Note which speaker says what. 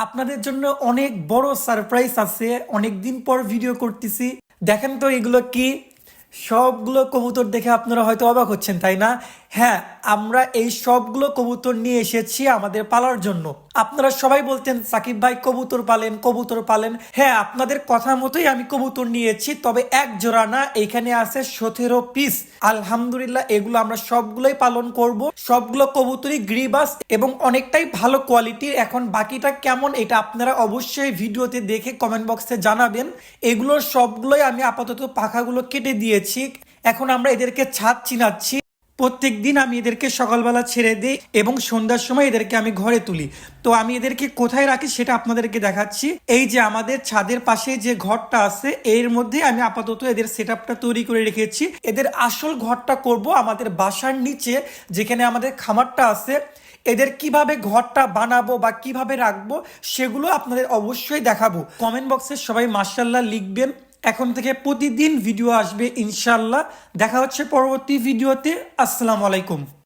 Speaker 1: আপনাদের জন্য অনেক বড় সারপ্রাইজ আছে। অনেক দিন পর ভিডিও করতেছি। দেখেন তো এগুলো কি। সবগুলো কবুতর দেখে আপনারা হয়তো অবাক হচ্ছেন, তাই না? হ্যাঁ, আমরা এই সবগুলো কবুতর নিয়ে এসেছি আমাদের পালার জন্য। আপনারা সবাই বলতেন সাকিব ভাই কবুতর পালেন, কবুতর পালেন। হ্যাঁ, আপনাদের কথা মতোই আমি কবুতর নিয়েছি, তবে এক জোড়া না, এখানে আছে 17 পিস। আলহামদুলিল্লাহ, এগুলো আমরা সবগুলোই পালন করব। সবগুলো কবুতরই গ্রিবাস এবং অনেকটাই ভালো কোয়ালিটির। এখন বাকিটা কেমন এটা আপনারা অবশ্যই ভিডিওতে দেখে কমেন্ট বক্সে জানাবেন। এগুলোর সবগুলোই আমি আপাতত পাখাগুলো কেটে দিয়েছি। এখন আমরা এদেরকে ছাদ চিনাচ্ছি। প্রত্যেক দিন আমি এদেরকে সকালবেলা ছেড়ে দিই এবং সন্ধ্যার সময় এদেরকে আমি ঘরে তুলি। তো আমি এদেরকে কোথায় রাখি সেটা আপনাদেরকে দেখাচ্ছি। এই যে আমাদের ছাদের পাশে যে ঘরটা আছে, এর মধ্যে আমি আপাতত এদের সেটআপটা তৈরি করে রেখেছি। এদের আসল ঘরটা করব আমাদের বাসার নিচে, যেখানে আমাদের খামারটা আছে। এদের কিভাবে ঘরটা বানাবো বা কিভাবে রাখবো সেগুলো আপনাদের অবশ্যই দেখাবো। কমেন্ট বক্সে সবাই মাশাআল্লাহ লিখবেন। এখন থেকে প্রতিদিন ভিডিও আসবে ইনশাল্লাহ। দেখা হচ্ছে পরবর্তী ভিডিওতে। আসসালামু আলাইকুম।